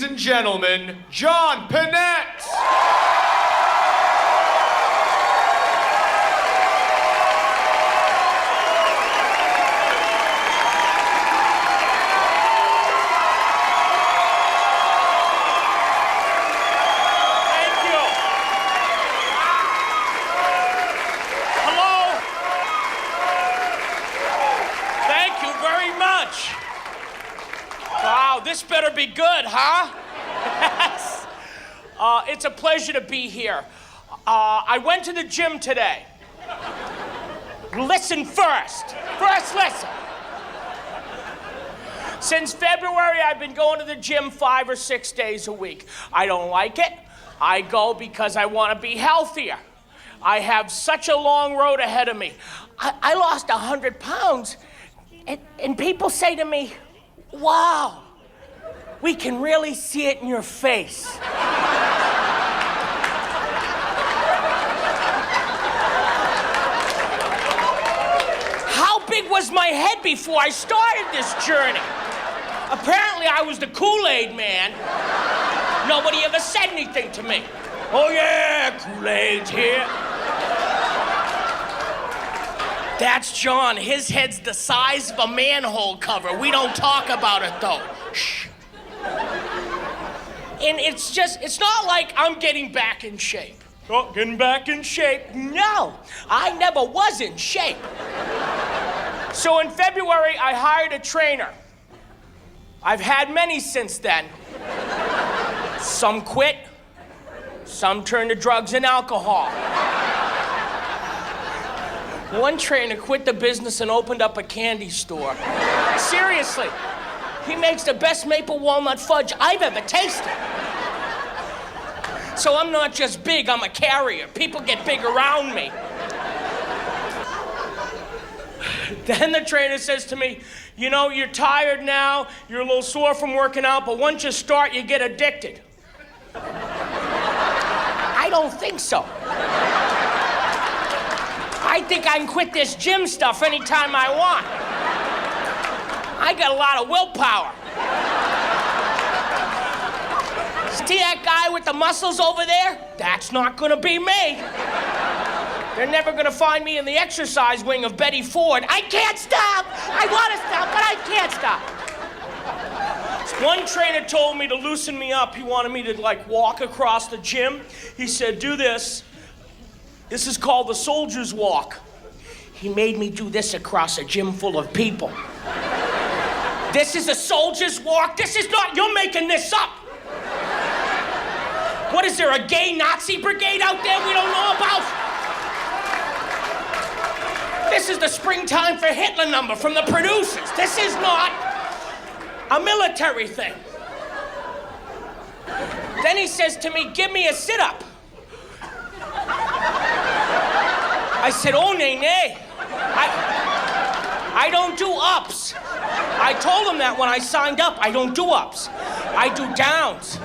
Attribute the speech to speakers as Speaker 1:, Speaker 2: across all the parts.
Speaker 1: ladies and gentlemen, John Pinette.
Speaker 2: Wow, this better be good, huh? Yes. It's a pleasure to be here. I went to the gym today. Listen first. First, listen. Since February, I've been going to the gym 5 or 6 days a week. I don't like it. I go because I want to be healthier. I have such a long road ahead of me. I lost 100 pounds, and people say to me, wow, we can really see it in your face. How big was my head before I started this journey? Apparently I was the Kool-Aid man. Nobody ever said anything to me. Oh yeah, Kool-Aid's here. That's John. His head's the size of a manhole cover. We don't talk about it, though. Shh. And it's not like I'm getting back in shape. Oh, getting back in shape? No, I never was in shape. So in February, I hired a trainer. I've had many since then. Some quit, some turned to drugs and alcohol. One trainer quit the business and opened up a candy store. Seriously, he makes the best maple walnut fudge I've ever tasted. So I'm not just big, I'm a carrier. People get big around me. Then the trainer says to me, you know, you're tired now, you're a little sore from working out, but once you start, you get addicted. I don't think so. I think I can quit this gym stuff anytime I want. I got a lot of willpower. See that guy with the muscles over there? That's not gonna be me. They're never gonna find me in the exercise wing of Betty Ford. I can't stop! I wanna stop, but I can't stop. One trainer told me to loosen me up. He wanted me to, like, walk across the gym. He said, do this. This is called the soldier's walk. He made me do this across a gym full of people. This is a soldier's walk? This is not, you're making this up. What is there, a gay Nazi brigade out there we don't know about? This is the Springtime for Hitler number from the producers. This is not a military thing. Then he says to me, give me a sit-up. I said, oh, nay. I don't do ups. I told him that when I signed up. I don't do ups. I do downs.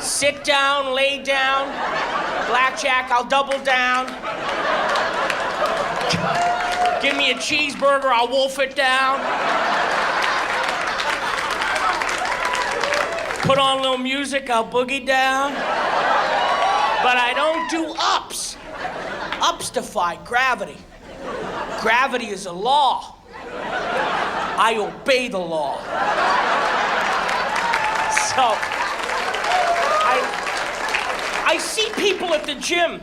Speaker 2: Sit down, lay down. Blackjack, I'll double down. Give me a cheeseburger, I'll wolf it down. Put on a little music, I'll boogie down. But I don't do ups. Ups defy gravity. Gravity is a law. I obey the law. So, I see people at the gym,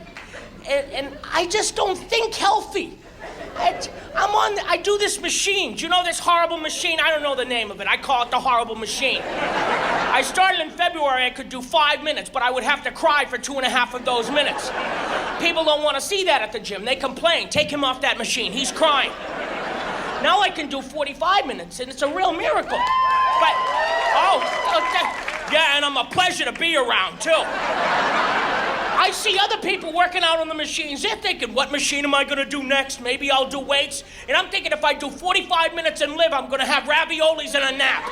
Speaker 2: and I just don't think healthy. I do this machine. Do you know this horrible machine? I don't know the name of it. I call it the horrible machine. I started in February. I could do 5 minutes, but I would have to cry for 2.5 of those minutes. People don't want to see that at the gym. They complain. Take him off that machine. He's crying. Now I can do 45 minutes, and it's a real miracle. But, yeah, and I'm a pleasure to be around, too. I see other people working out on the machines. They're thinking, what machine am I going to do next? Maybe I'll do weights. And I'm thinking if I do 45 minutes and live, I'm going to have raviolis and a nap.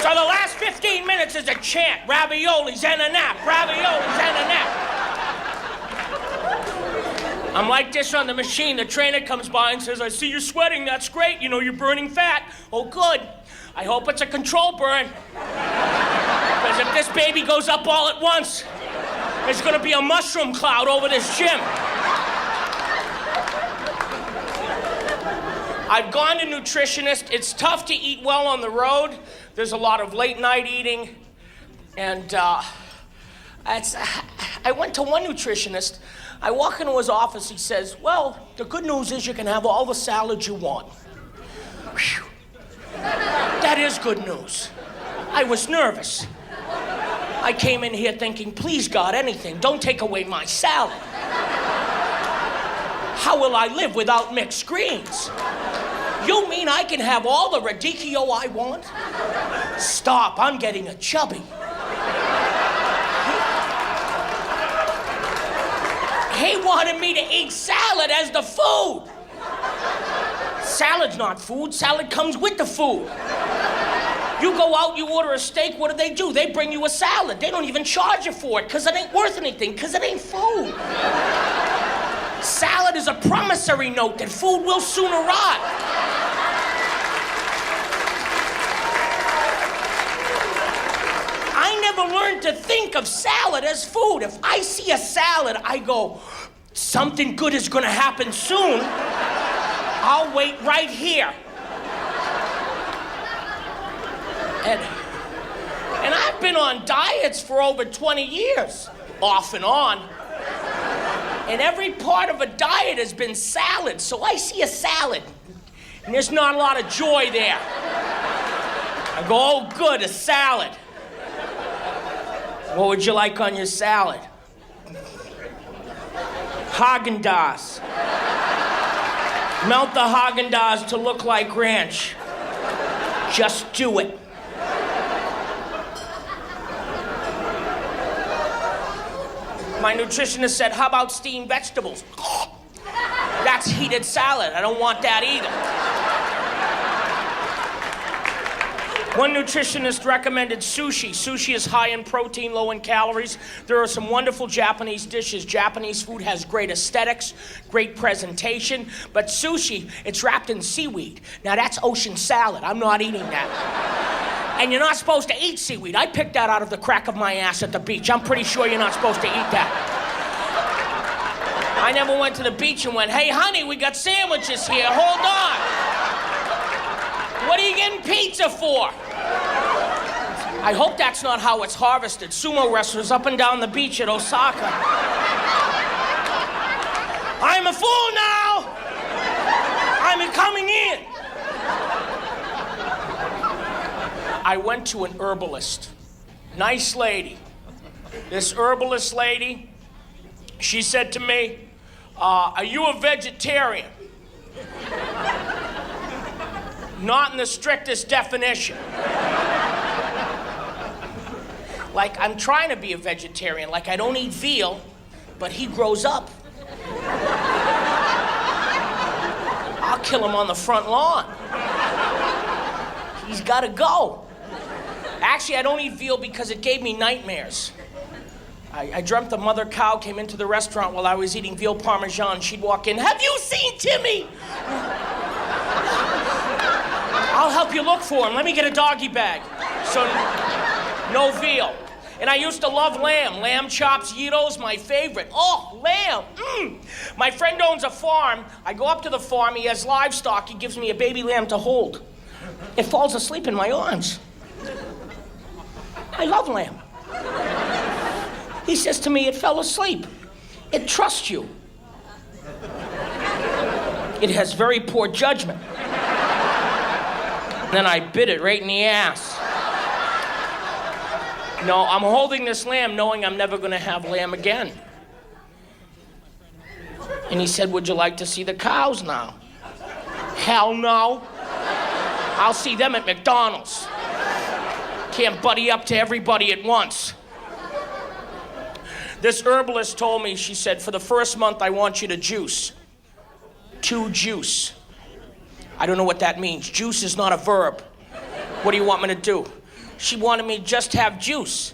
Speaker 2: So the last 15 minutes is a chant. Raviolis and a nap. Raviolis and a nap. I'm like this on the machine. The trainer comes by and says, I see you're sweating. That's great. You know, you're burning fat. Oh, good. I hope it's a control burn. Because if this baby goes up all at once, there's going to be a mushroom cloud over this gym. I've gone to nutritionists. It's tough to eat well on the road. There's a lot of late night eating. And I went to one nutritionist. I walk into his office. He says, well, the good news is you can have all the salad you want. Whew. That is good news. I was nervous. I came in here thinking, please, God, anything. Don't take away my salad. How will I live without mixed greens? You mean I can have all the radicchio I want? Stop, I'm getting a chubby. He wanted me to eat salad as the food. Salad's not food. Salad comes with the food. You go out, you order a steak, what do? They bring you a salad. They don't even charge you for it because it ain't worth anything, because it ain't food. Salad is a promissory note that food will soon arrive. I never learned to think of salad as food. If I see a salad, I go, something good is gonna happen soon. I'll wait right here. And I've been on diets for over 20 years, off and on. And every part of a diet has been salad, so I see a salad, and there's not a lot of joy there. I go, oh good, a salad. What would you like on your salad? Haagen-Dazs. Melt the Haagen-Dazs to look like ranch. Just do it. My nutritionist said, how about steamed vegetables? That's heated salad. I don't want that either. One nutritionist recommended sushi. Sushi is high in protein, low in calories. There are some wonderful Japanese dishes. Japanese food has great aesthetics, great presentation, but sushi, it's wrapped in seaweed. Now that's ocean salad. I'm not eating that. And you're not supposed to eat seaweed. I picked that out of the crack of my ass at the beach. I'm pretty sure you're not supposed to eat that. I never went to the beach and went, hey honey, we got sandwiches here, hold on. What are you getting pizza for? I hope that's not how it's harvested. Sumo wrestlers up and down the beach at Osaka. I'm a fool now! I'm coming in! I went to an herbalist. Nice lady. This herbalist lady, she said to me, are you a vegetarian? Not in the strictest definition. Like, I'm trying to be a vegetarian. Like, I don't eat veal, but he grows up. I'll kill him on the front lawn. He's gotta go. Actually, I don't eat veal because it gave me nightmares. I dreamt the mother cow came into the restaurant while I was eating veal parmesan. She'd walk in, have you seen Timmy? I'll help you look for him. Let me get a doggy bag. So, no veal. And I used to love lamb. Lamb chops, gyros, my favorite. Oh, lamb. My friend owns a farm. I go up to the farm. He has livestock. He gives me a baby lamb to hold. It falls asleep in my arms. I love lamb. He says to me, it fell asleep. It trusts you. It has very poor judgment. Then I bit it right in the ass. No, I'm holding this lamb knowing I'm never gonna have lamb again. And he said, would you like to see the cows now? Hell no. I'll see them at McDonald's. Can't buddy up to everybody at once. This herbalist told me, she said, for the first month I want you to juice. To juice. I don't know what that means. Juice is not a verb. What do you want me to do? She wanted me to just have juice.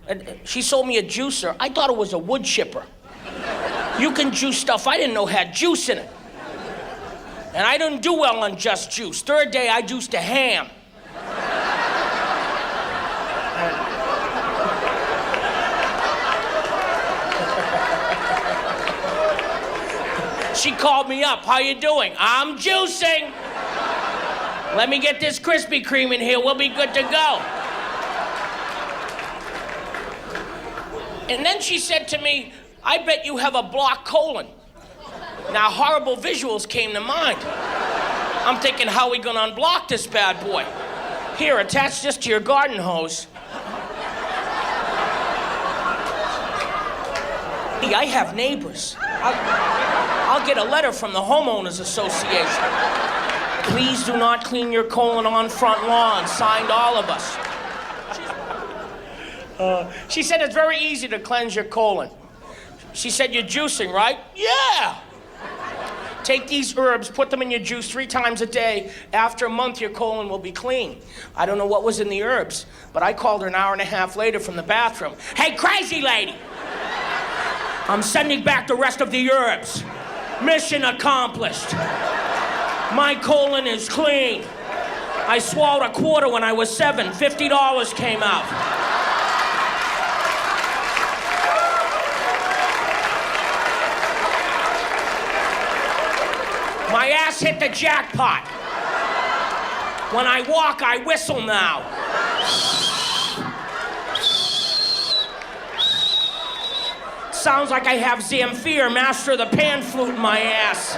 Speaker 2: And she sold me a juicer. I thought it was a wood chipper. You can juice stuff I didn't know had juice in it. And I didn't do well on just juice. Third day, I juiced a ham. She called me up. How you doing? I'm juicing. Let me get this Krispy Kreme in here. We'll be good to go. And then she said to me, I bet you have a blocked colon. Now, horrible visuals came to mind. I'm thinking, how are we gonna unblock this bad boy? Here, attach this to your garden hose. Hey, I have neighbors. I'll get a letter from the Homeowners Association. Please do not clean your colon on front lawn. Signed, all of us. She said it's very easy to cleanse your colon. She said, you're juicing, right? Yeah! Take these herbs, put them in your juice 3 times a day. After a month, your colon will be clean. I don't know what was in the herbs, but I called her an hour and a half later from the bathroom. Hey, crazy lady! I'm sending back the rest of the herbs. Mission accomplished. My colon is clean. I swallowed a quarter when I was 7. $50 came out. My ass hit the jackpot. When I walk, I whistle now. Sounds like I have Zamfir, master of the pan flute, in my ass.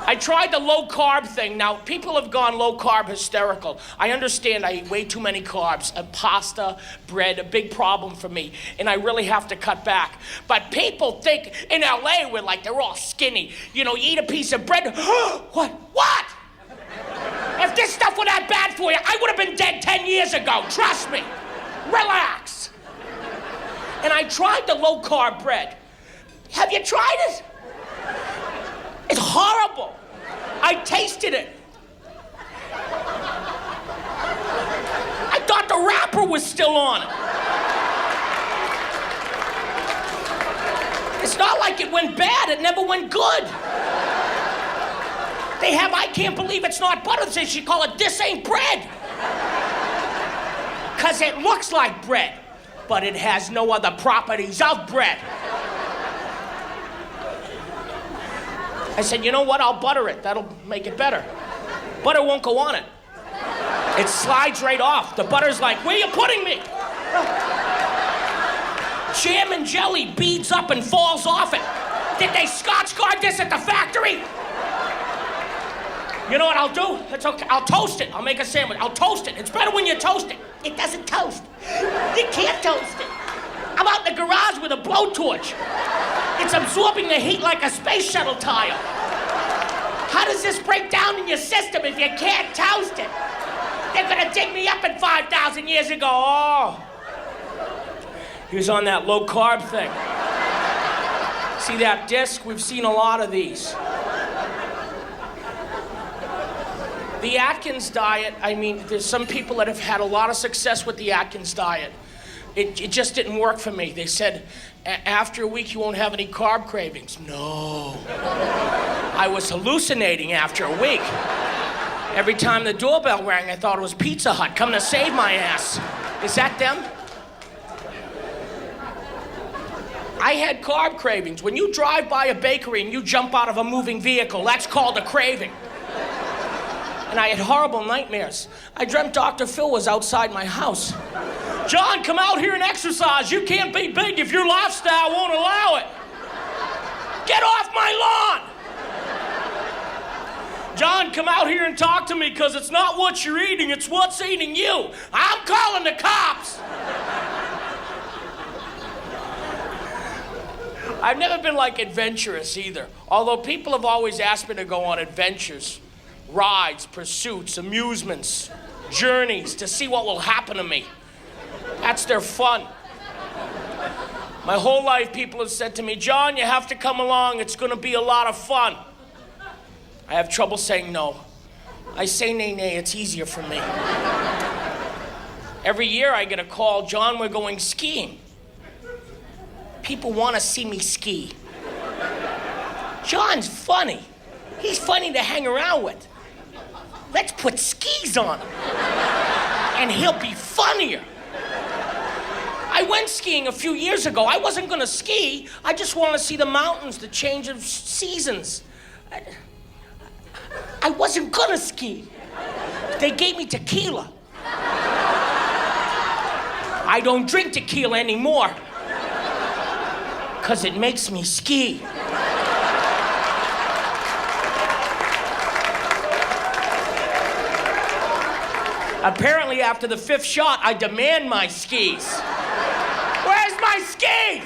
Speaker 2: I tried the low-carb thing. Now, people have gone low-carb hysterical. I understand I eat way too many carbs. Pasta, bread, a big problem for me. And I really have to cut back. But people think in LA, we're like, they're all skinny. You know, you eat a piece of bread. What? If this stuff were that bad for you, I would have been dead 10 years ago. Trust me. Relax. And I tried the low-carb bread. Have you tried it? It's horrible. I tasted it. I thought the wrapper was still on it. It's not like it went bad. It never went good. They have, I can't believe it's not butter. They should call it, this ain't bread. Because it looks like bread, but it has no other properties of bread. I said, you know what? I'll butter it. That'll make it better. Butter won't go on it. It slides right off. The butter's like, where are you putting me? Jam and jelly beads up and falls off it. Did they Scotch guard this at the factory? You know what I'll do? It's okay. I'll toast it. I'll make a sandwich. I'll toast it. It's better when you toast it. It doesn't toast. You can't toast it. I'm out in the garage with a blowtorch. It's absorbing the heat like a space shuttle tire. How does this break down in your system if you can't toast it? They're gonna dig me up in 5,000 years ago. Oh. He was on that low-carb thing. See that disc? We've seen a lot of these. The Atkins diet, I mean, there's some people that have had a lot of success with the Atkins diet. It just didn't work for me. They said, after a week, you won't have any carb cravings. No. I was hallucinating after a week. Every time the doorbell rang, I thought it was Pizza Hut coming to save my ass. Is that them? I had carb cravings. When you drive by a bakery and you jump out of a moving vehicle, that's called a craving. And I had horrible nightmares. I dreamt Dr. Phil was outside my house. John, come out here and exercise. You can't be big if your lifestyle won't allow it. Get off my lawn. John, come out here and talk to me because it's not what you're eating, it's what's eating you. I'm calling the cops. I've never been like adventurous either, although people have always asked me to go on adventures, rides, pursuits, amusements, journeys to see what will happen to me. That's their fun. My whole life, people have said to me, John, you have to come along. It's going to be a lot of fun. I have trouble saying no. I say nay. It's easier for me. Every year I get a call, John, we're going skiing. people want to see me ski. John's funny. He's funny to hang around with. Let's put skis on him, and he'll be funnier. I went skiing a few years ago. I wasn't gonna ski. I just wanted to see the mountains, the change of seasons. I wasn't gonna ski. They gave me tequila. I don't drink tequila anymore, because it makes me ski. Apparently, after the 5th shot, I demand my skis. Where's my skis?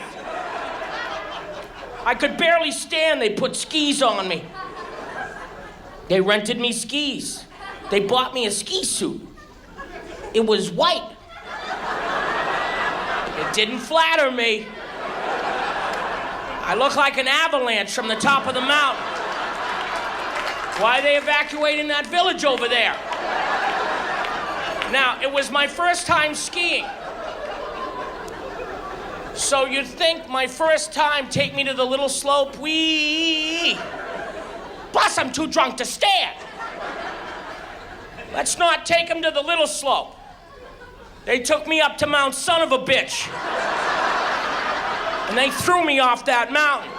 Speaker 2: I could barely stand. They put skis on me. They rented me skis. They bought me a ski suit. It was white. It didn't flatter me. I look like an avalanche from the top of the mountain. Why are they evacuating that village over there? Now, it was my first time skiing. So you'd think my first time, take me to the little slope, wee. Plus, I'm too drunk to stand. Let's not take him to the little slope. They took me up to Mount Son of a Bitch. And they threw me off that mountain.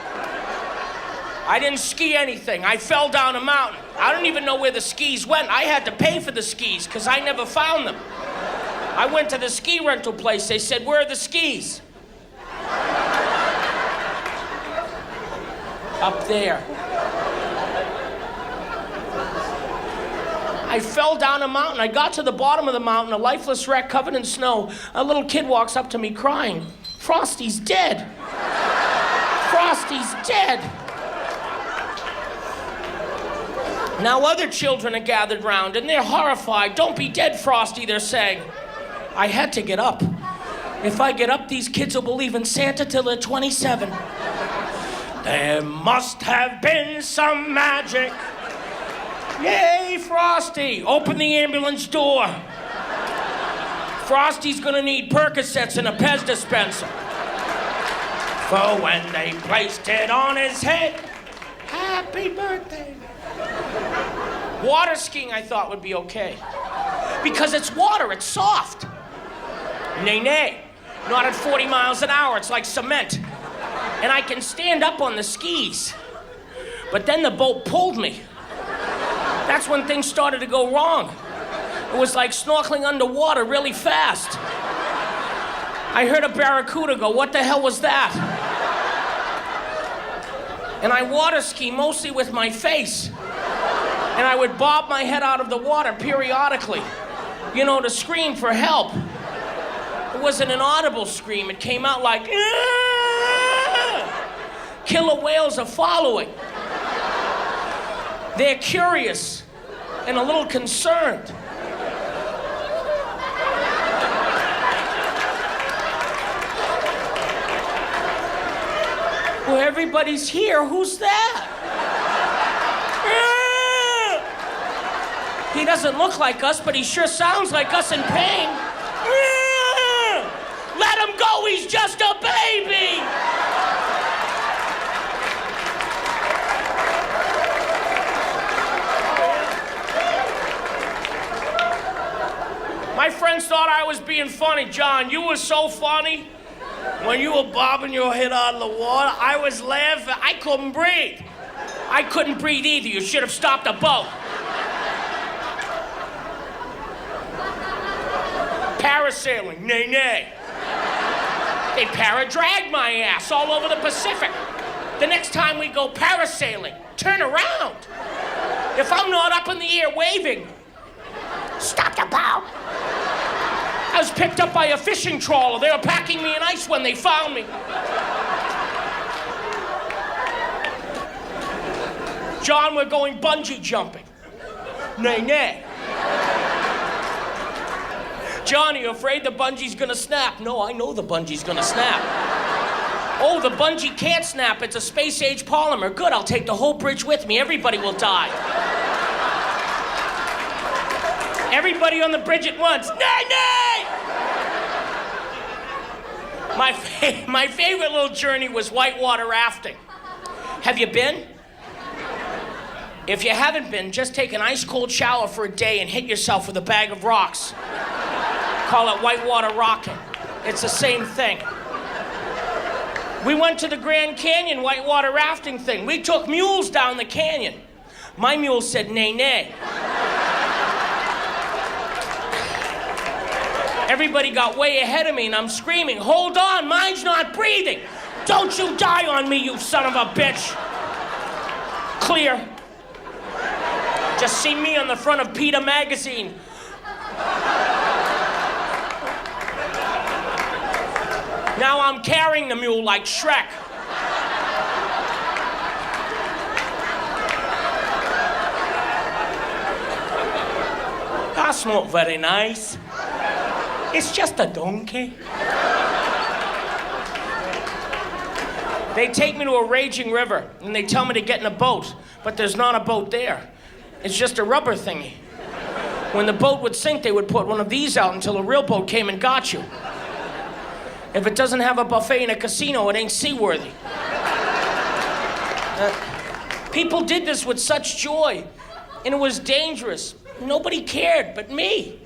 Speaker 2: I didn't ski anything. I fell down a mountain. I don't even know where the skis went. I had to pay for the skis because I never found them. I went to the ski rental place. They said, "Where are the skis?" Up there. I fell down a mountain. I got to the bottom of the mountain, a lifeless wreck covered in snow. A little kid walks up to me crying. "Frosty's dead. Frosty's dead." Now other children are gathered round and they're horrified. "Don't be dead, Frosty," they're saying. I had to get up. If I get up, these kids will believe in Santa till they're 27. There must have been some magic. Yay, Frosty! Open the ambulance door. Frosty's gonna need Percocets and a Pez dispenser. For when they placed it on his head, happy birthday. Water skiing I thought would be okay. Because it's water, it's soft. Nay. Not at 40 miles an hour, it's like cement. And I can stand up on the skis. But then the boat pulled me. That's when things started to go wrong. It was like snorkeling underwater really fast. I heard a barracuda go, "What the hell was that?" And I water ski mostly with my face. And I would bob my head out of the water periodically, to scream for help. It wasn't an audible scream. It came out like, "Aah!" Killer whales are following. They're curious and a little concerned. Well, everybody's here. Who's that? He doesn't look like us, but he sure sounds like us in pain. Let him go, he's just a baby! My friends thought I was being funny. "John, you were so funny. When you were bobbing your head out of the water, I was laughing. I couldn't breathe." I couldn't breathe either. You should have stopped the boat. Parasailing, nay. They para-dragged my ass all over the Pacific. The next time we go parasailing, turn around. If I'm not up in the air waving, stop the boat. I was picked up by a fishing trawler. They were packing me in ice when they found me. "John, we're going bungee jumping." Nay. "John, are you afraid the bungee's gonna snap?" "No, I know the bungee's gonna snap." "Oh, the bungee can't snap. It's a space-age polymer." "Good, I'll take the whole bridge with me. Everybody will die." Everybody on the bridge at once. Nay! My favorite little journey was whitewater rafting. Have you been? If you haven't been, just take an ice cold shower for a day and hit yourself with a bag of rocks. Call it whitewater rocking. It's the same thing. We went to the Grand Canyon whitewater rafting thing. We took mules down the canyon. My mule said, nay, nay. Everybody got way ahead of me and I'm screaming, hold on, mine's not breathing. Don't you die on me, you son of a bitch. Clear. Just see me on the front of PETA magazine. Now I'm carrying the mule like Shrek. That's not very nice. It's just a donkey. They take me to a raging river and they tell me to get in a boat, but there's not a boat there. It's just a rubber thingy. When the boat would sink, they would put one of these out until a real boat came and got you. If it doesn't have a buffet in a casino, it ain't seaworthy. People did this with such joy, and it was dangerous. Nobody cared but me.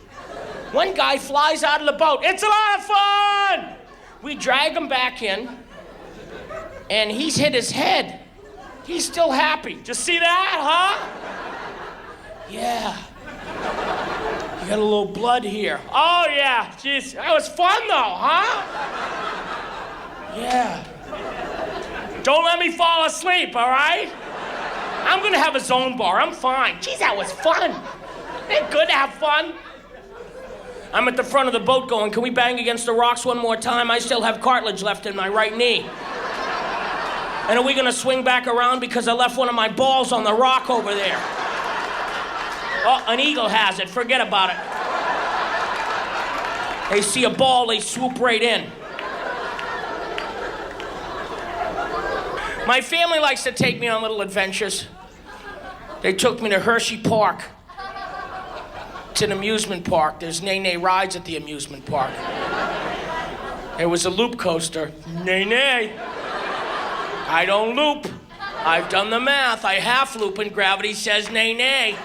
Speaker 2: One guy flies out of the boat. It's a lot of fun! We drag him back in, and he's hit his head. He's still happy. Just see that, huh? Yeah. You got a little blood here. Oh, yeah. Jeez, that was fun, though, huh? Yeah. Don't let me fall asleep, all right? I'm gonna have a zone bar. I'm fine. Jeez, that was fun. Ain't good to have fun. I'm at the front of the boat going, can we bang against the rocks one more time? I still have cartilage left in my right knee. And are we gonna swing back around because I left one of my balls on the rock over there? Oh, an eagle has it. Forget about it. They see a ball, they swoop right in. My family likes to take me on little adventures. They took me to Hershey Park. It's an amusement park. There's nay-nay rides at the amusement park. There was a loop coaster. Nay-nay. I don't loop. I've done the math. I half loop and gravity says nay-nay.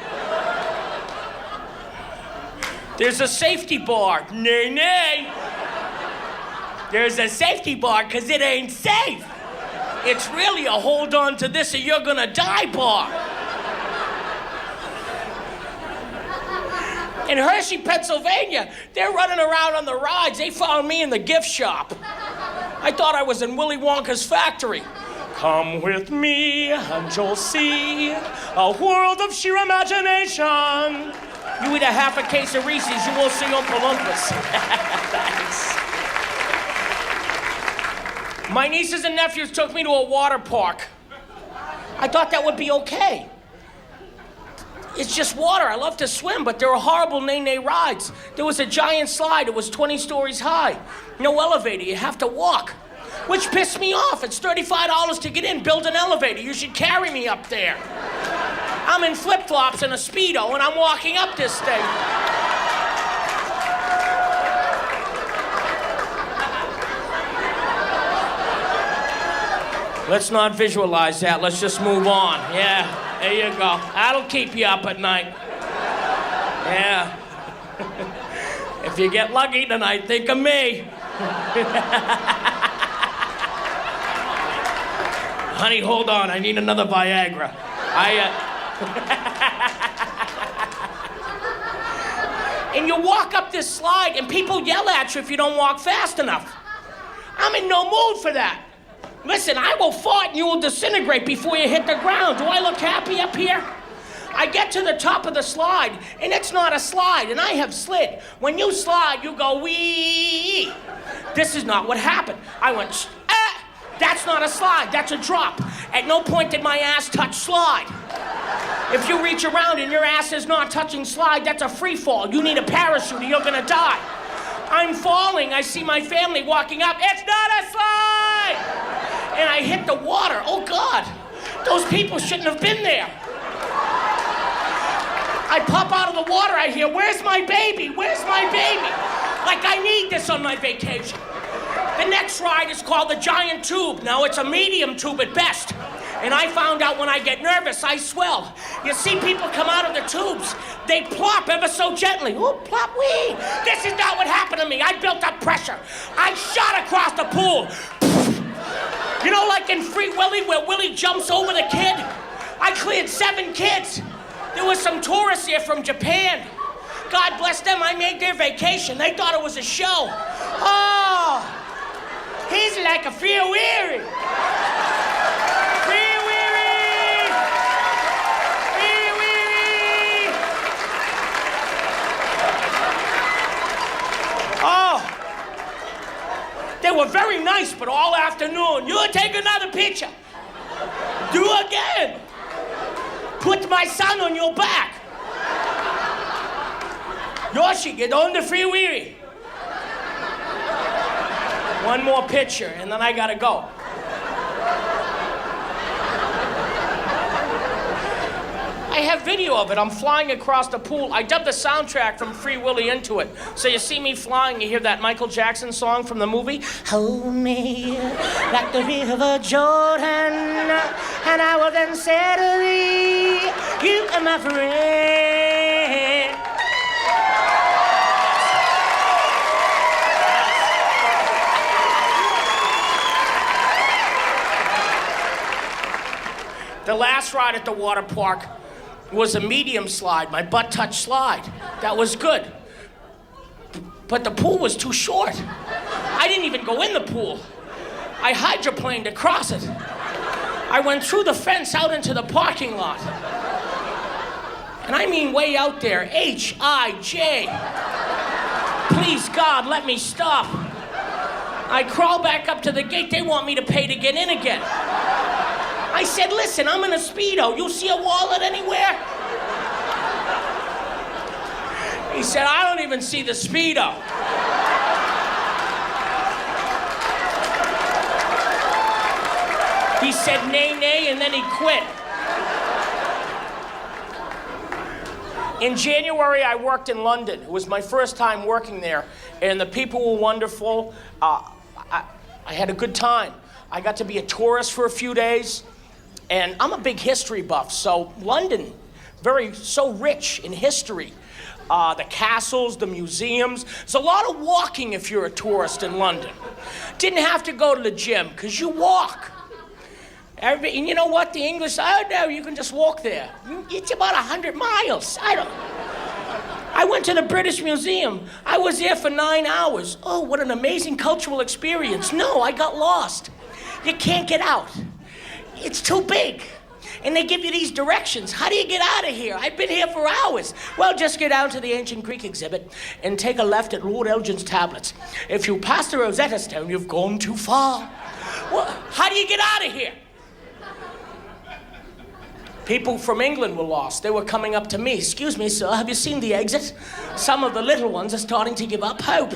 Speaker 2: There's a safety bar. Nay-nay. There's a safety bar because it ain't safe. It's really a hold on to this or you're gonna die bar. In Hershey, Pennsylvania, they're running around on the rides. They found me in the gift shop. I thought I was in Willy Wonka's factory. Come with me and you'll see a world of sheer imagination. You eat a half a case of Reese's, you will see Oompa Loompas. Thanks. My nieces and nephews took me to a water park. I thought that would be okay. It's just water. I love to swim, but there are horrible nay-nay rides. There was a giant slide. It was 20 stories high. No elevator. You have to walk, which pissed me off. It's $35 to get in. Build an elevator. You should carry me up there. I'm in flip-flops and a Speedo, and I'm walking up this thing. Let's not visualize that. Let's just move on. Yeah, there you go. That'll keep you up at night. Yeah. If you get lucky tonight, think of me. Honey, hold on. I need another Viagra. And you walk up this slide, and people yell at you if you don't walk fast enough. I'm in no mood for that. Listen, I will fart and you will disintegrate before you hit the ground. Do I look happy up here? I get to the top of the slide, and it's not a slide, and I have slid. When you slide, you go wee. This is not what happened. I went, that's not a slide, that's a drop. At no point did my ass touch slide. If you reach around and your ass is not touching slide, that's a free fall. You need a parachute or you're gonna die. I'm falling, I see my family walking up. It's not a slide! And I hit the water. Oh God, those people shouldn't have been there. I pop out of the water, I hear, where's my baby? Where's my baby? Like I need this on my vacation. The next ride is called the giant tube. Now, it's a medium tube at best. And I found out when I get nervous, I swell. You see people come out of the tubes, they plop ever so gently. Ooh, plop, wee. This is not what happened to me. I built up pressure. I shot across the pool. You know, like in Free Willy, where Willie jumps over the kid? I cleared 7 kids. There was some tourists here from Japan. God bless them, I made their vacation. They thought it was a show. Oh, he's like a free weary. Free weary. Free weary. Oh, they were very nice, but all afternoon, you take another picture. Do again. Put my son on your back. Yoshi, get on the free weary. One more picture, and then I gotta go. I have video of it. I'm flying across the pool. I dubbed the soundtrack from Free Willy into it. So you see me flying, you hear that Michael Jackson song from the movie? Hold me like the river Jordan, and I will then say to thee, you are my friend. The last ride at the water park was a medium slide, my butt-touch slide. That was good. But the pool was too short. I didn't even go in the pool. I hydroplaned across it. I went through the fence out into the parking lot. And I mean way out there, H-I-J. Please, God, let me stop. I crawl back up to the gate. They want me to pay to get in again. I said, listen, I'm in a Speedo. You see a wallet anywhere? He said, I don't even see the Speedo. He said, nay, nay, and then he quit. In January, I worked in London. It was my first time working there, and the people were wonderful. I had a good time. I got to be a tourist for a few days. And I'm a big history buff, so London, so rich in history. The castles, the museums. There's a lot of walking if you're a tourist in London. Didn't have to go to the gym, because you walk. And you know what, the English, oh no, you can just walk there. It's about 100 miles. I went to the British Museum. I was there for 9 hours. Oh, what an amazing cultural experience. No, I got lost. You can't get out. It's too big. And they give you these directions. How do you get out of here? I've been here for hours. Well, just get down to the ancient Greek exhibit and take a left at Lord Elgin's tablets. If you pass the Rosetta Stone, you've gone too far. Well, how do you get out of here? People from England were lost. They were coming up to me. Excuse me, sir, have you seen the exit? Some of the little ones are starting to give up hope.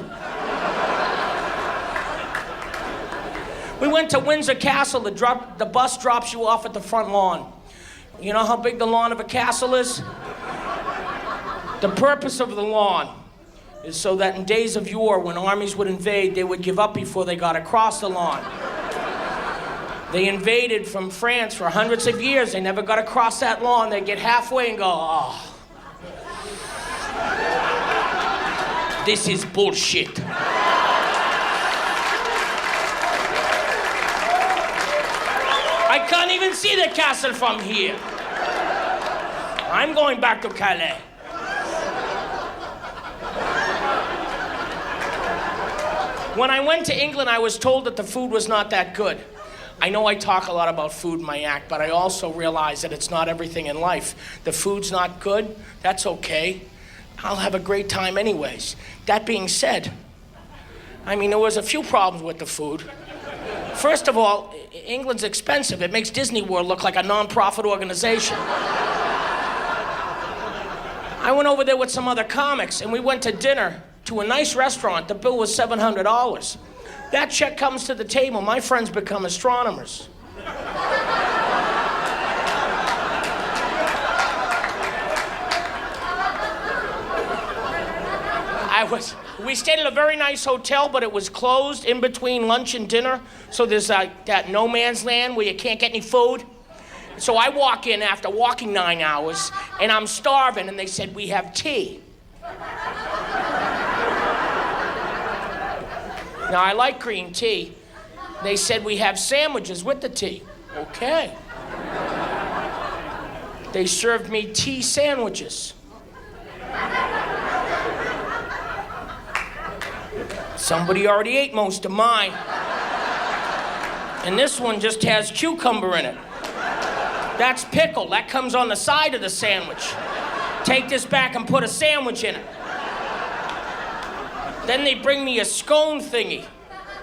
Speaker 2: We went to Windsor Castle. The bus drops you off at the front lawn. You know how big the lawn of a castle is? The purpose of the lawn is so that in days of yore, when armies would invade, they would give up before they got across the lawn. They invaded from France for hundreds of years. They never got across that lawn. They'd get halfway and go, oh. This is bullshit. I can't even see the castle from here. I'm going back to Calais. When I went to England, I was told that the food was not that good. I know I talk a lot about food in my act, but I also realize that it's not everything in life. The food's not good, that's okay. I'll have a great time anyways. That being said, there was a few problems with the food. First of all, England's expensive. It makes Disney World look like a non-profit organization. I went over there with some other comics, and we went to dinner to a nice restaurant. The bill was $700. That check comes to the table. My friends become astronomers. We stayed at a very nice hotel, but it was closed in between lunch and dinner. So there's that no man's land where you can't get any food. So I walk in after walking 9 hours, and I'm starving, and they said, we have tea. Now, I like green tea. They said, we have sandwiches with the tea. Okay. They served me tea sandwiches. Somebody already ate most of mine. And this one just has cucumber in it. That's pickle. That comes on the side of the sandwich. Take this back and put a sandwich in it. Then they bring me a scone thingy,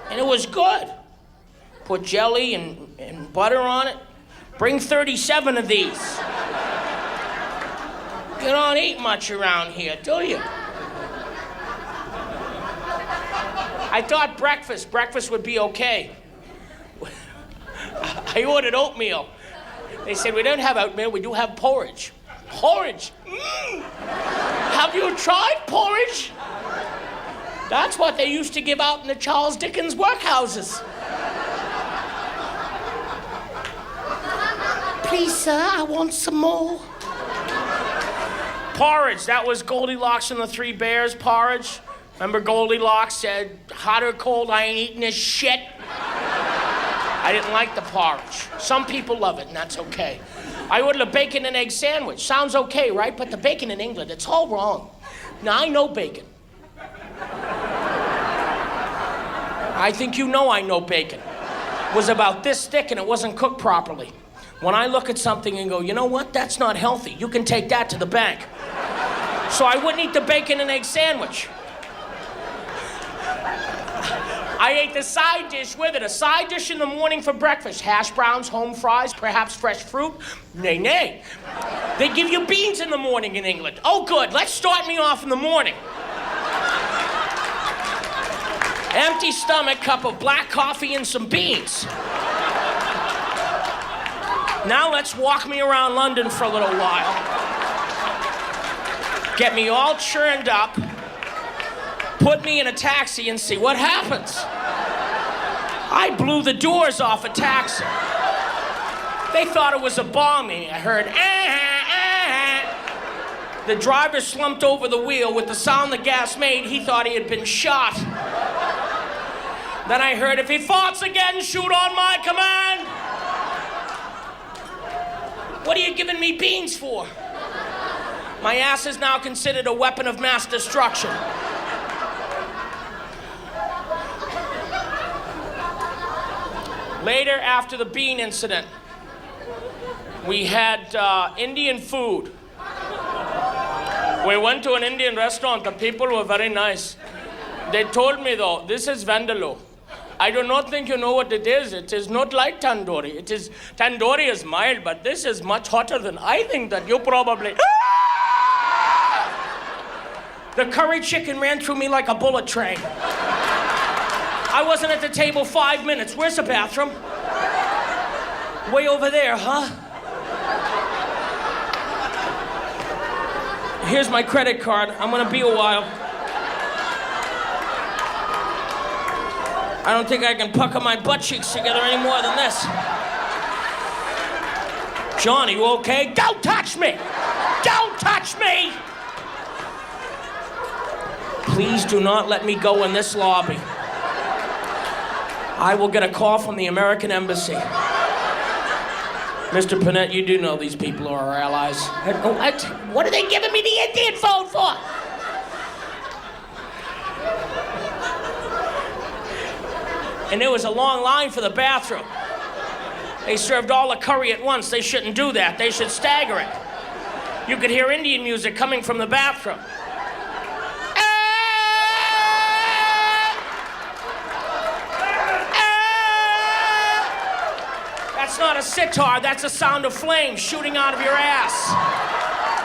Speaker 2: and it was good. Put jelly and butter on it. Bring 37 of these. You don't eat much around here, do you? I thought breakfast would be okay. I ordered oatmeal. They said, we don't have oatmeal, we do have porridge. Porridge? Have you tried porridge? That's what they used to give out in the Charles Dickens workhouses. Please, sir, I want some more. Porridge, that was Goldilocks and the Three Bears porridge. Remember Goldilocks said, hot or cold, I ain't eating this shit. I didn't like the porridge. Some people love it, and that's okay. I ordered a bacon and egg sandwich. Sounds okay, right? But the bacon in England, it's all wrong. Now, I know bacon. I think you know I know bacon. It was about this thick, and it wasn't cooked properly. When I look at something and go, you know what? That's not healthy. You can take that to the bank. So I wouldn't eat the bacon and egg sandwich. I ate the side dish with it. A side dish in the morning for breakfast. Hash browns, home fries, perhaps fresh fruit. Nay, nay. They give you beans in the morning in England. Oh, good. Let's start me off in the morning. Empty stomach, cup of black coffee and some beans. Now let's walk me around London for a little while. Get me all churned up. Put me in a taxi and see what happens. I blew the doors off a taxi. They thought it was a bombing. I heard, The driver slumped over the wheel. With the sound the gas made, he thought he had been shot. Then I heard, if he farts again, shoot on my command. What are you giving me beans for? My ass is now considered a weapon of mass destruction. Later, after the bean incident, we had Indian food. We went to an Indian restaurant. The people were very nice. They told me, though, this is Vindaloo. I do not think you know what it is. It is not like tandoori. Tandoori is mild, but this is much hotter than I think that you probably... The curry chicken ran through me like a bullet train. I wasn't at the table 5 minutes. Where's the bathroom? Way over there, huh? Here's my credit card. I'm gonna be a while. I don't think I can pucker my butt cheeks together any more than this. John, are you okay? Don't touch me! Don't touch me! Please do not let me go in this lobby. I will get a call from the American Embassy. Mr. Pinette, you do know these people are our allies. What are they giving me the Indian phone for? And there was a long line for the bathroom. They served all the curry at once. They shouldn't do that. They should stagger it. You could hear Indian music coming from the bathroom. That's not a sitar, that's a sound of flames shooting out of your ass.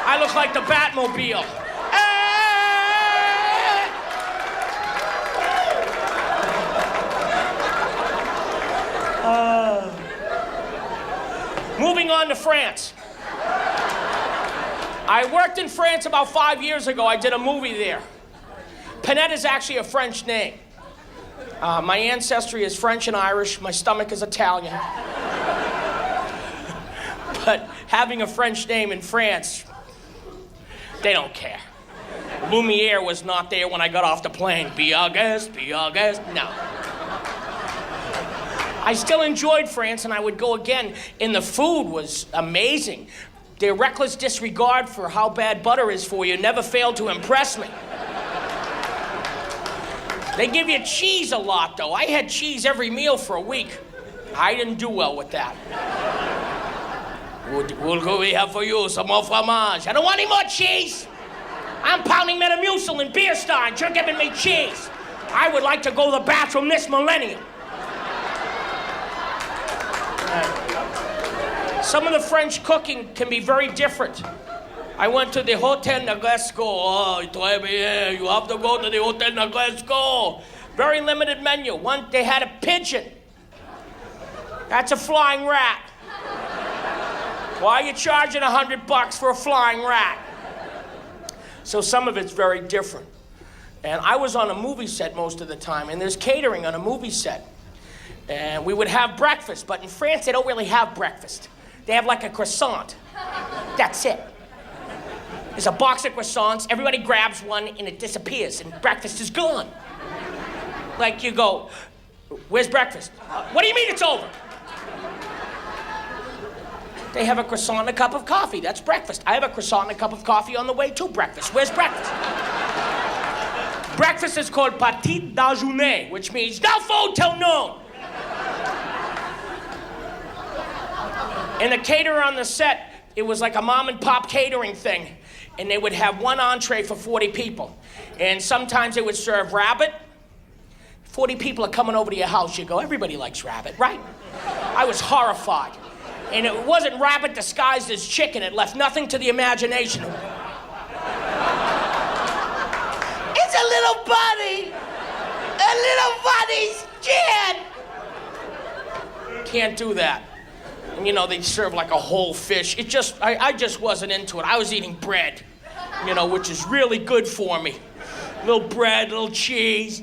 Speaker 2: I look like the Batmobile. Moving on to France. I worked in France about 5 years ago. I did a movie there. Pinette is actually a French name. My ancestry is French and Irish. My stomach is Italian. But having a French name in France, they don't care. Lumiere was not there when I got off the plane. Be our guest, no. I still enjoyed France, and I would go again, and the food was amazing. Their reckless disregard for how bad butter is for you never failed to impress me. They give you cheese a lot, though. I had cheese every meal for a week. I didn't do well with that. What we have for you? Some more fromage. I don't want any more cheese. I'm pounding Metamucil in beer steins. You're giving me cheese. I would like to go to the bathroom this millennium. Some of the French cooking can be very different. I went to the Hotel Negresco. Oh, très bien. You have to go to the Hotel Negresco. Very limited menu. One, they had a pigeon. That's a flying rat. Why are you charging $100 for a flying rat? So some of it's very different. And I was on a movie set most of the time, and there's catering on a movie set. And we would have breakfast, but in France, they don't really have breakfast. They have like a croissant. That's it. There's a box of croissants, everybody grabs one, and it disappears, and breakfast is gone. Like you go, where's breakfast? What do you mean it's over? They have a croissant and a cup of coffee. That's breakfast. I have a croissant and a cup of coffee on the way to breakfast. Where's breakfast? Breakfast is called petit déjeuner, which means no food till noon. And the caterer on the set, it was like a mom and pop catering thing. And they would have one entree for 40 people. And sometimes they would serve rabbit. 40 people are coming over to your house. You go, everybody likes rabbit, right? I was horrified. And it wasn't rabbit disguised as chicken. It left nothing to the imagination. It's a little bunny. A little bunny's skin. Can't do that. And you know, they serve like a whole fish. I just wasn't into it. I was eating bread, you know, which is really good for me. Little bread, little cheese.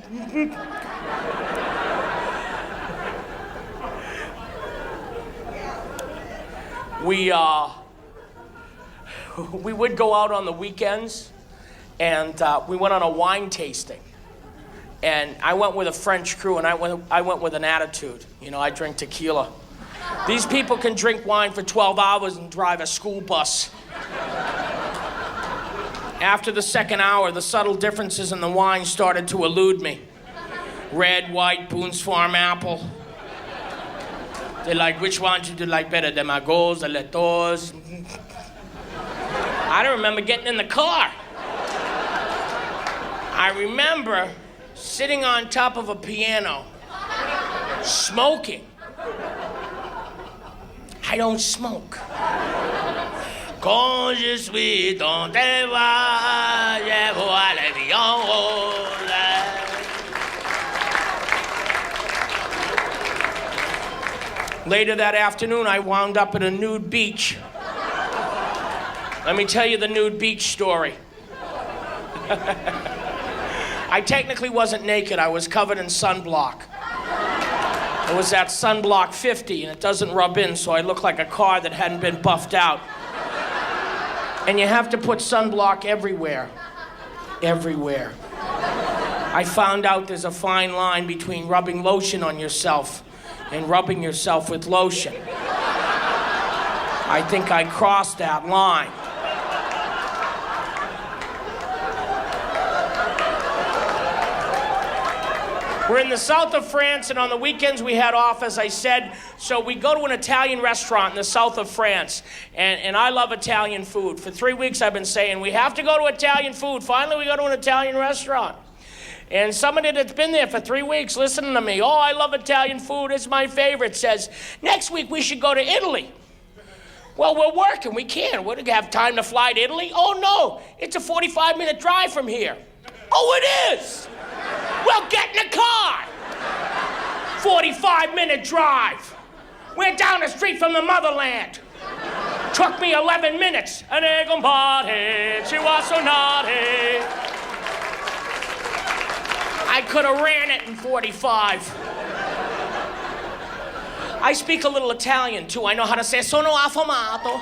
Speaker 2: We would go out on the weekends, and we went on a wine tasting. And I went with a French crew, and I went with an attitude. You know, I drink tequila. These people can drink wine for 12 hours and drive a school bus. After the second hour, the subtle differences in the wine started to elude me. Red, white, Boone's Farm apple. They're like, which one do you like better, the Magos, the Letos? I don't remember getting in the car. I remember sitting on top of a piano, smoking. I don't smoke. Quand je suis dans tes bras, je vois la vie en rose. Later that afternoon, I wound up at a nude beach. Let me tell you the nude beach story. I technically wasn't naked. I was covered in sunblock. It was that sunblock 50, and it doesn't rub in, so I look like a car that hadn't been buffed out. And you have to put sunblock everywhere. Everywhere. I found out there's a fine line between rubbing lotion on yourself and rubbing yourself with lotion. I think I crossed that line. We're in the south of France, and on the weekends we had off, as I said, so we go to an Italian restaurant in the south of France, and I love Italian food. For 3 weeks I've been saying, we have to go to Italian food. Finally we go to an Italian restaurant. And somebody that's been there for 3 weeks listening to me, oh, I love Italian food, it's my favorite, says, next week we should go to Italy. Well, we're working, we can't. We don't have time to fly to Italy. Oh no, it's a 45-minute drive from here. Oh, it is. Well, get in the car. 45-minute drive. We're down the street from the motherland. Took me 11 minutes. And she was so naughty. I could have ran it in 45. I speak a little Italian, too. I know how to say, sono affamato.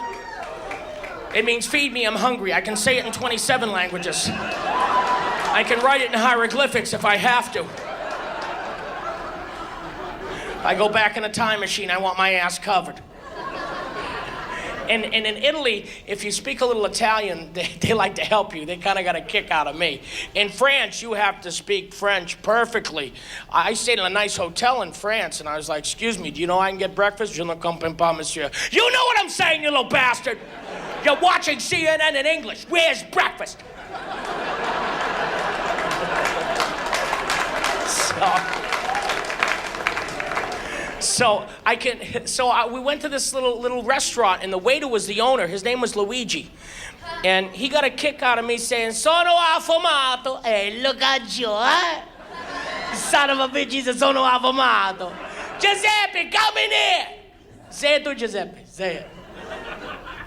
Speaker 2: It means feed me, I'm hungry. I can say it in 27 languages. I can write it in hieroglyphics if I have to. I go back in a time machine, I want my ass covered. And in Italy, if you speak a little Italian, they like to help you. They kind of got a kick out of me. In France, you have to speak French perfectly. I stayed in a nice hotel in France, and I was like, excuse me, do you know I can get breakfast? Je ne comprends pas, monsieur. You know what I'm saying, you little bastard? You're watching CNN in English. Where's breakfast? We went to this little restaurant, and the waiter was the owner. His name was Luigi. And he got a kick out of me saying, sono affamato. Hey, look at you, huh? Son of a bitch, he said, sono affamato. Giuseppe, come in here. Say it to Giuseppe, say it.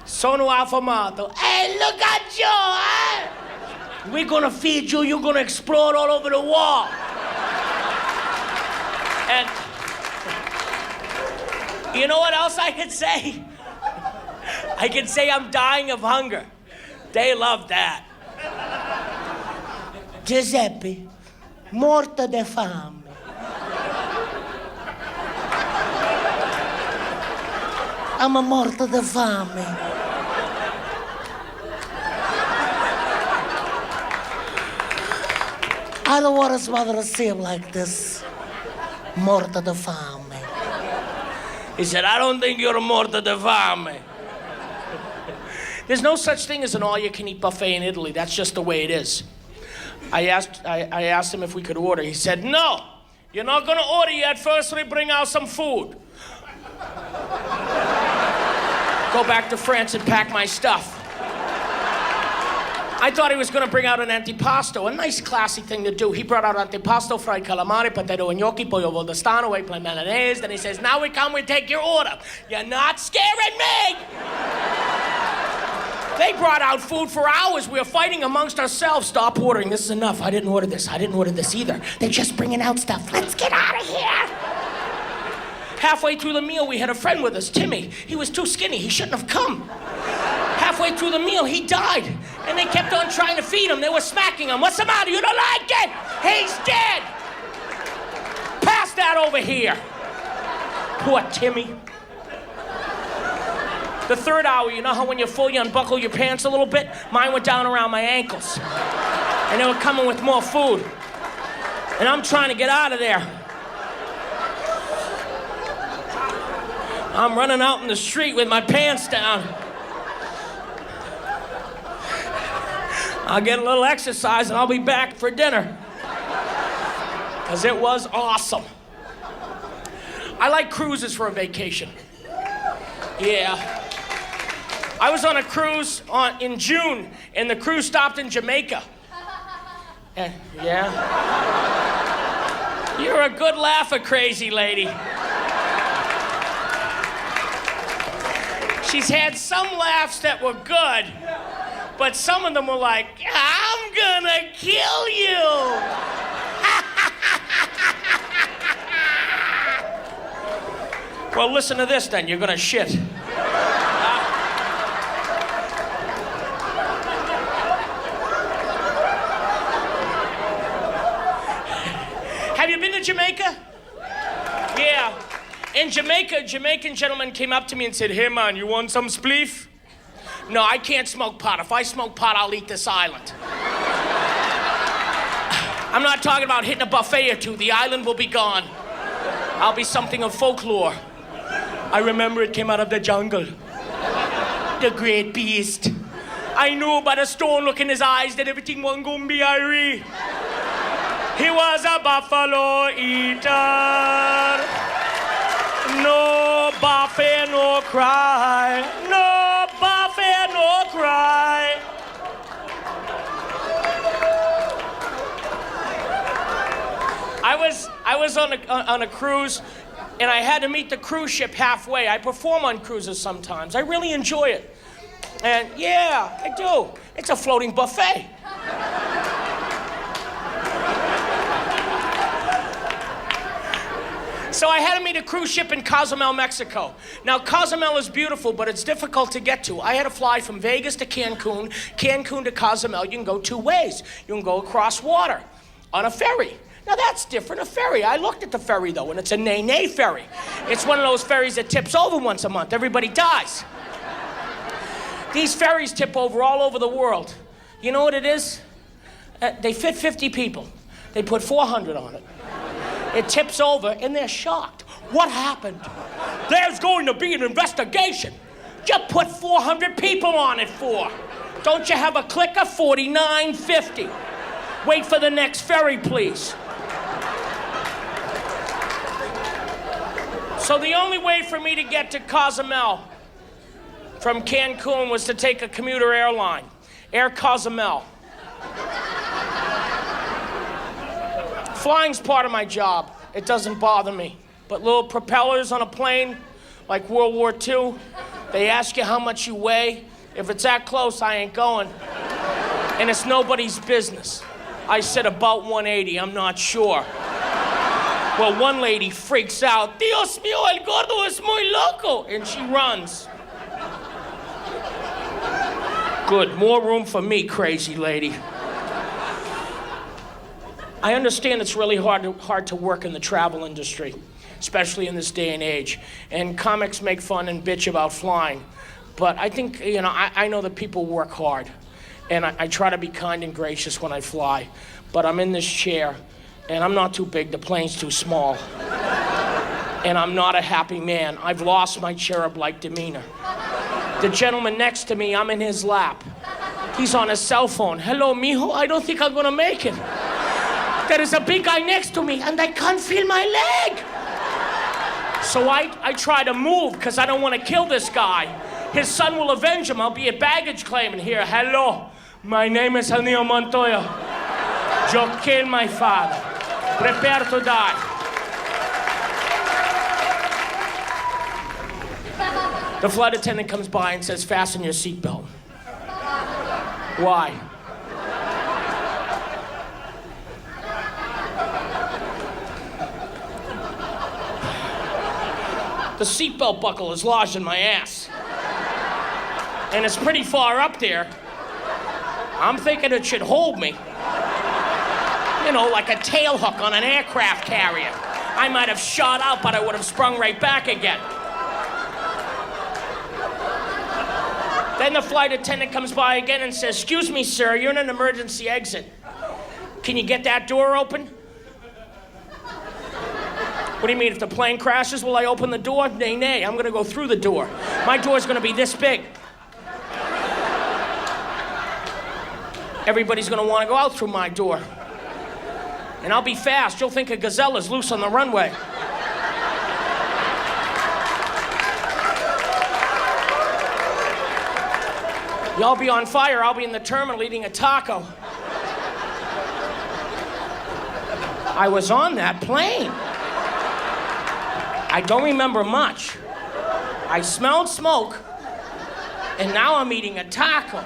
Speaker 2: Sono affamato. Hey, look at you, huh? We're gonna feed you, you're gonna explode all over the wall. And you know what else I could say? I could say I'm dying of hunger. They love that. Giuseppe, morto de fame. I'm a morto de fame. I don't want his mother to see him like this. Morto de fame. He said, I don't think you're a morto de fame. There's no such thing as an all-you-can-eat buffet in Italy. That's just the way it is. I asked him if we could order. He said, no, you're not going to order yet. First, we bring out some food. Go back to France and pack my stuff. I thought he was going to bring out an antipasto, a nice, classy thing to do. He brought out antipasto, fried calamari, potato and gnocchi, pollo valdostano, eggplant mayonnaise. Then he says, now we come, we take your order. You're not scaring me! They brought out food for hours. We were fighting amongst ourselves. Stop ordering. This is enough. I didn't order this. I didn't order this either. They're just bringing out stuff. Let's get out of here. Halfway through the meal, we had a friend with us, Timmy. He was too skinny. He shouldn't have come. Halfway through the meal, he died. And they kept on trying to feed him. They were smacking him. What's the matter? You don't like it? He's dead. Pass that over here. Poor Timmy. The third hour, you know how when you're full, you unbuckle your pants a little bit? Mine went down around my ankles. And they were coming with more food. And I'm trying to get out of there. I'm running out in the street with my pants down. I'll get a little exercise and I'll be back for dinner. Because it was awesome. I like cruises for a vacation. Yeah. I was on a cruise in June, and the cruise stopped in Jamaica. Yeah? You're a good laugher, crazy lady. She's had some laughs that were good, but some of them were like, I'm gonna kill you. Well, listen to this then, you're gonna shit. Have you been to Jamaica? Yeah. In Jamaica, a Jamaican gentleman came up to me and said, hey man, you want some spleef? No, I can't smoke pot. If I smoke pot, I'll eat this island. I'm not talking about hitting a buffet or two. The island will be gone. I'll be something of folklore. I remember it came out of the jungle. The great beast. I knew by the stone look in his eyes that everything wasn't gonna be airy. He was a buffalo eater. No buffet, no cry. No buffet, no cry. I was on a cruise, and I had to meet the cruise ship halfway. I perform on cruises sometimes. I really enjoy it. And yeah, I do. It's a floating buffet. So I had to meet a cruise ship in Cozumel, Mexico. Now, Cozumel is beautiful, but it's difficult to get to. I had to fly from Vegas to Cancun, Cancun to Cozumel. You can go two ways. You can go across water on a ferry. Now, that's different, a ferry. I looked at the ferry, though, and it's a nay-nay ferry. It's one of those ferries that tips over once a month. Everybody dies. These ferries tip over all over the world. You know what it is? They fit 50 people. They put 400 on it. It tips over, and they're shocked. What happened? There's going to be an investigation. You put 400 people on it for. Don't you have a clicker? $49.50. Wait for the next ferry, please. So the only way for me to get to Cozumel from Cancun was to take a commuter airline, Air Cozumel. Flying's part of my job. It doesn't bother me. But little propellers on a plane, like World War II, they ask you how much you weigh. If it's that close, I ain't going. And it's nobody's business. I said about 180, I'm not sure. Well, one lady freaks out, Dios mío, el gordo es muy loco, and she runs. Good, more room for me, crazy lady. I understand it's really hard to work in the travel industry, especially in this day and age. And comics make fun and bitch about flying. But I think, I know that people work hard. And I try to be kind and gracious when I fly. But I'm in this chair, and I'm not too big. The plane's too small. And I'm not a happy man. I've lost my cherub-like demeanor. The gentleman next to me, I'm in his lap. He's on his cell phone. Hello, mijo, I don't think I'm gonna make it. There is a big guy next to me, and I can't feel my leg. So I try to move, because I don't want to kill this guy. His son will avenge him. I'll be at baggage claim and hear, hello, my name is Anil Montoya. You killed my father. Prepare to die. The flight attendant comes by and says, fasten your seatbelt. Why? The seatbelt buckle is lodged in my ass. And it's pretty far up there. I'm thinking it should hold me. Like a tail hook on an aircraft carrier. I might have shot out, but I would have sprung right back again. Then the flight attendant comes by again and says, excuse me, sir, you're in an emergency exit. Can you get that door open? What do you mean, if the plane crashes, will I open the door? Nay, nay, I'm gonna go through the door. My door's gonna be this big. Everybody's gonna wanna go out through my door. And I'll be fast. You'll think a gazelle is loose on the runway. Y'all be on fire, I'll be in the terminal eating a taco. I was on that plane. I don't remember much. I smelled smoke, and now I'm eating a taco.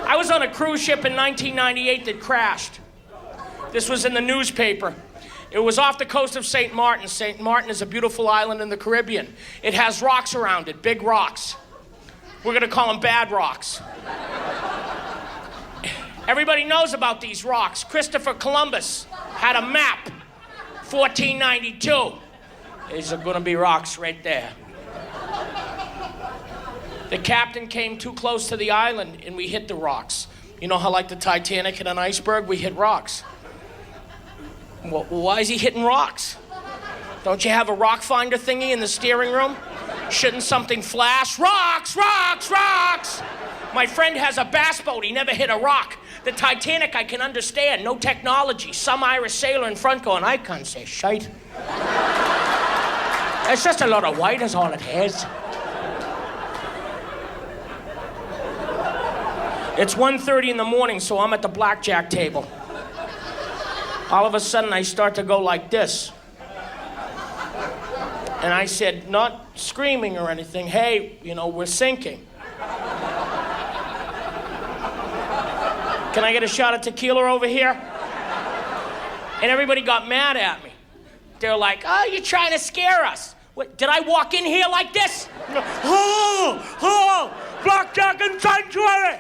Speaker 2: I was on a cruise ship in 1998 that crashed. This was in the newspaper. It was off the coast of St. Martin. St. Martin is a beautiful island in the Caribbean. It has rocks around it, big rocks. We're gonna call them bad rocks. Everybody knows about these rocks. Christopher Columbus had a map, 1492. These are gonna be rocks right there. The captain came too close to the island and we hit the rocks. You know how like the Titanic hit an iceberg? We hit rocks. Well, why is he hitting rocks? Don't you have a rock finder thingy in the steering room? Shouldn't something flash? Rocks, rocks, rocks! My friend has a bass boat, he never hit a rock. The Titanic I can understand, no technology. Some Irish sailor in front going, I can't say shite. It's just a lot of white is all it has. It's 1:30 in the morning, so I'm at the blackjack table. All of a sudden, I start to go like this. And I said, not screaming or anything, hey, we're sinking. Can I get a shot of tequila over here? And everybody got mad at me. They're like, oh, you're trying to scare us. What, did I walk in here like this? Oh, blackjack and sanctuary.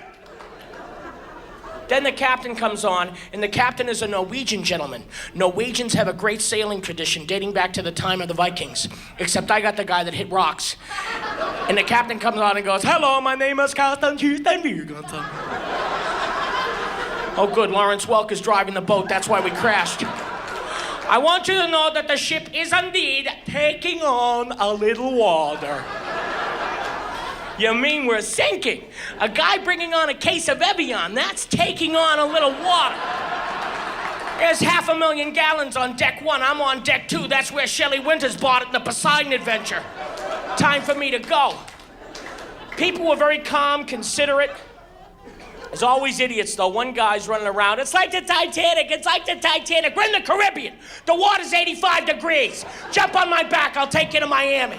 Speaker 2: Then the captain comes on, and the captain is a Norwegian gentleman. Norwegians have a great sailing tradition dating back to the time of the Vikings, except I got the guy that hit rocks. And the captain comes on and goes, hello, my name is Captain Houston. Oh, good, Lawrence Welk is driving the boat. That's why we crashed. I want you to know that the ship is indeed taking on a little water. You mean we're sinking? A guy bringing on a case of Evian, that's taking on a little water. There's 500,000 gallons on deck 1. I'm on deck 2. That's where Shelley Winters bought it in the Poseidon Adventure. Time for me to go. People were very calm, considerate. There's always idiots, though. One guy's running around. It's like the Titanic. It's like the Titanic. We're in the Caribbean. The water's 85 degrees. Jump on my back. I'll take you to Miami.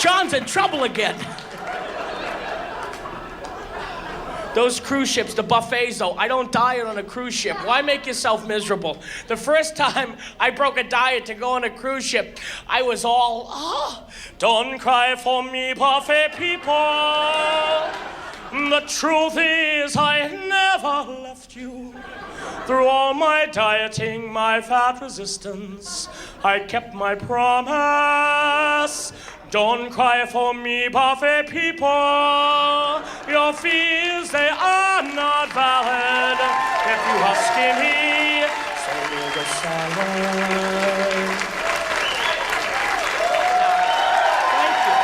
Speaker 2: John's in trouble again. Those cruise ships, the buffets, though, I don't diet on a cruise ship. Why make yourself miserable? The first time I broke a diet to go on a cruise ship, I was all, don't cry for me, buffet people. The truth is I never left you. Through all my dieting, my fat resistance, I kept my promise. Don't cry for me, buffet people. Your fears, they are not valid. If you are skinny, so will the salad. Thank you.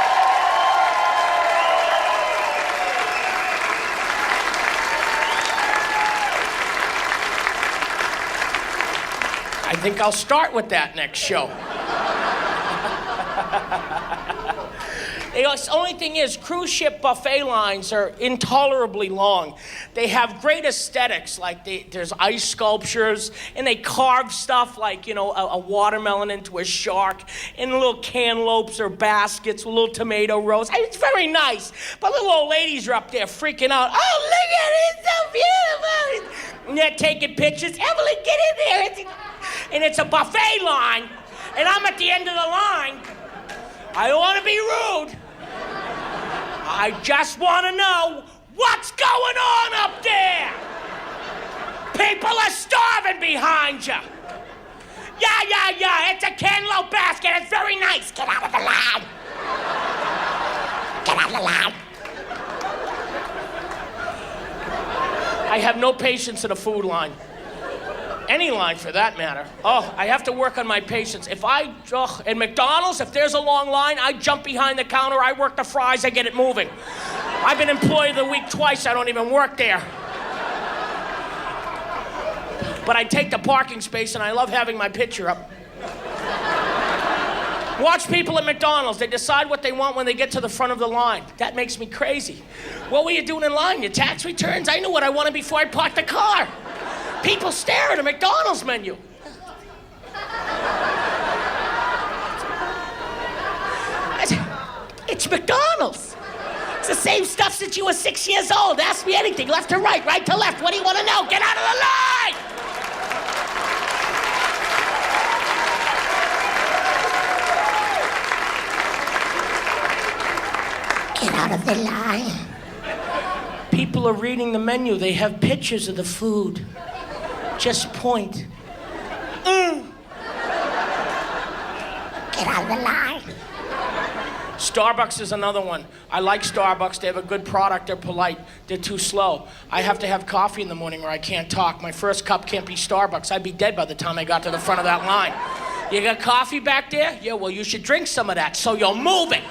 Speaker 2: I think I'll start with that next show. The only thing is, cruise ship buffet lines are intolerably long. They have great aesthetics, like there's ice sculptures, and they carve stuff like, a watermelon into a shark, and little cantaloupes or baskets with little tomato rows. It's very nice, but little old ladies are up there freaking out. Oh, look at it, it's so beautiful. And they're taking pictures. Evelyn, get in there. And it's a buffet line, and I'm at the end of the line. I don't want to be rude. I just want to know what's going on up there. People are starving behind you. Yeah. It's a cantaloupe basket. It's very nice. Get out of the line. Get out of the line. I have no patience in a food line. Any line, for that matter. Oh, I have to work on my patience. At McDonald's, if there's a long line, I jump behind the counter, I work the fries, I get it moving. I've been employee of the week twice, I don't even work there. But I take the parking space and I love having my picture up. Watch people at McDonald's, they decide what they want when they get to the front of the line. That makes me crazy. What were you doing in line? Your tax returns? I knew what I wanted before I parked the car. People stare at a McDonald's menu. It's McDonald's. It's the same stuff since you were 6 years old. Ask me anything, left to right, right to left. What do you want to know? Get out of the line! Get out of the line. People are reading the menu. They have pictures of the food. Just point. Get out of the line. Starbucks is another one. I like Starbucks. They have a good product. They're polite. They're too slow. I have to have coffee in the morning or I can't talk. My first cup can't be Starbucks. I'd be dead by the time I got to the front of that line. You got coffee back there? Yeah, well, you should drink some of that so you're moving.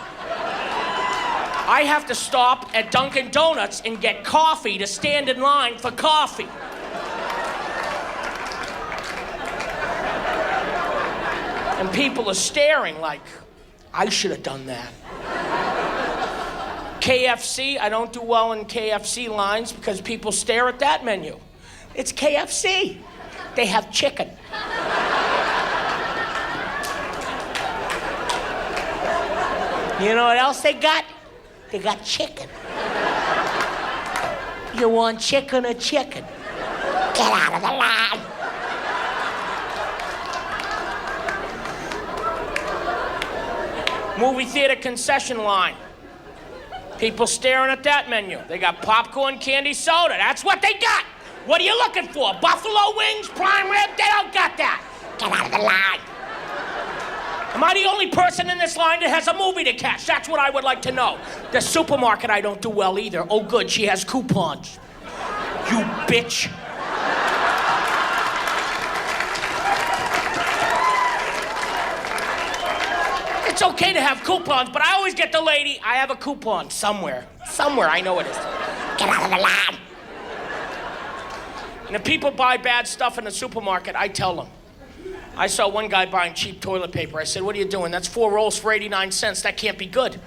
Speaker 2: I have to stop at Dunkin' Donuts and get coffee to stand in line for coffee. And people are staring like, I should have done that. KFC, I don't do well in KFC lines because people stare at that menu. It's KFC. They have chicken. You know what else they got? They got chicken. You want chicken or chicken? Get out of the line. Movie theater concession line. People staring at that menu. They got popcorn, candy, soda. That's what they got. What are you looking for? Buffalo wings, prime rib? They don't got that. Get out of the line. Am I the only person in this line that has a movie to catch? That's what I would like to know. The supermarket I don't do well either. Oh, good, she has coupons. You bitch. It's okay to have coupons, but I always get the lady, I have a coupon somewhere. Somewhere, I know it is. Get out of the line. And if people buy bad stuff in the supermarket, I tell them. I saw one guy buying cheap toilet paper. I said, what are you doing? That's 4 rolls for 89 cents. That can't be good.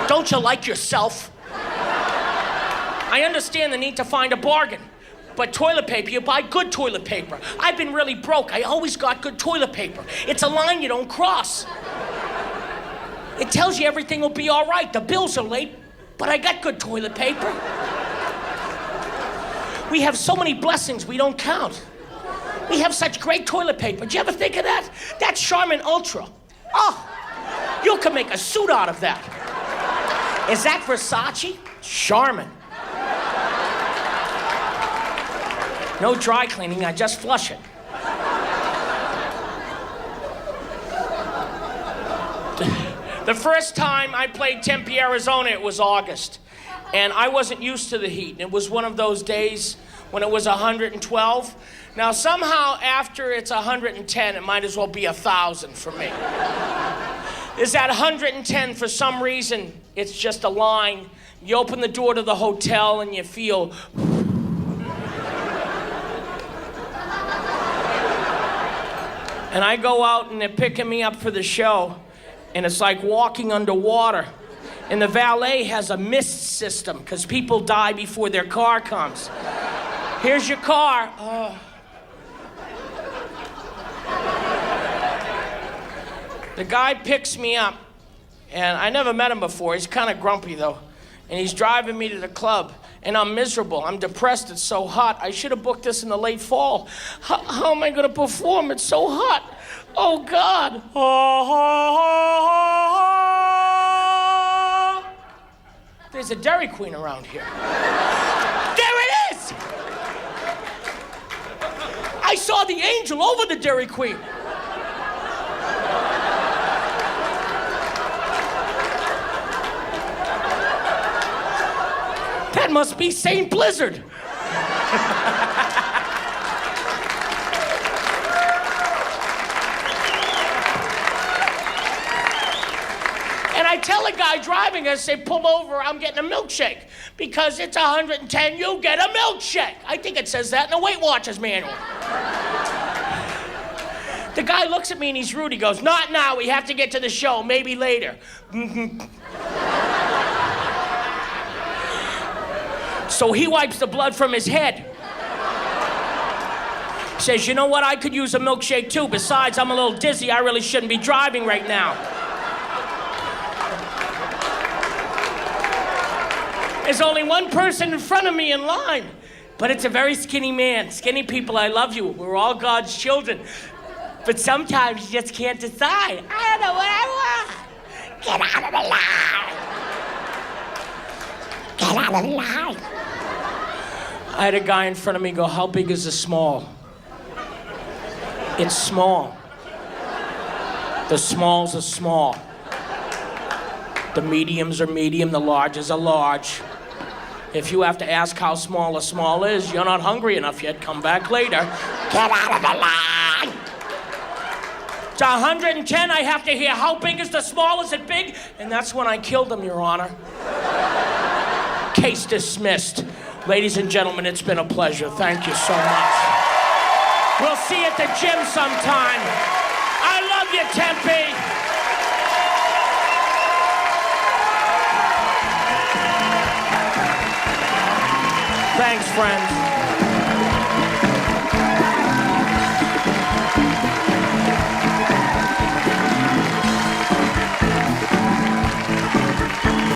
Speaker 2: Don't you like yourself? I understand the need to find a bargain. But toilet paper, you buy good toilet paper. I've been really broke. I always got good toilet paper. It's a line you don't cross. It tells you everything will be all right. The bills are late, but I got good toilet paper. We have so many blessings we don't count. We have such great toilet paper. Did you ever think of that? That's Charmin Ultra. Oh, you can make a suit out of that. Is that Versace? Charmin. No dry cleaning, I just flush it. The first time I played Tempe, Arizona, it was August. And I wasn't used to the heat. It was one of those days when it was 112. Now, somehow, after it's 110, it might as well be 1,000 for me. Is that 110, for some reason, it's just a line. You open the door to the hotel and you feel... And I go out and they're picking me up for the show, and it's like walking underwater. And the valet has a mist system, because people die before their car comes. Here's your car. Oh. The guy picks me up, and I never met him before. He's kind of grumpy, though. And he's driving me to the club, and I'm miserable. I'm depressed. It's so hot. I should have booked this in the late fall. How am I going to perform? It's so hot. Oh, God. There's a Dairy Queen around here. There it is! I saw the angel over the Dairy Queen. That must be Saint Blizzard. And I tell a guy driving, I say, pull over, I'm getting a milkshake. Because it's 110, you get a milkshake. I think it says that in the Weight Watchers manual. The guy looks at me and he's rude. He goes, not now, we have to get to the show, maybe later. So he wipes the blood from his head. Says, you know what, I could use a milkshake too. Besides, I'm a little dizzy, I really shouldn't be driving right now. There's only one person in front of me in line, but it's a very skinny man. Skinny people, I love you. We're all God's children. But sometimes you just can't decide. I don't know what I want. Get out of the line. Get out of the line. I had a guy in front of me go, how big is the small? It's small. The smalls are small. The mediums are medium, the larges are large. If you have to ask how small a small is, you're not hungry enough yet. Come back later. Get out of the line. It's 110, I have to hear, how big is the small? Is it big? And that's when I killed him, Your Honor. Case dismissed. Ladies and gentlemen, it's been a pleasure. Thank you so much. We'll see you at the gym sometime. I love you, Tempe. Thanks, friends.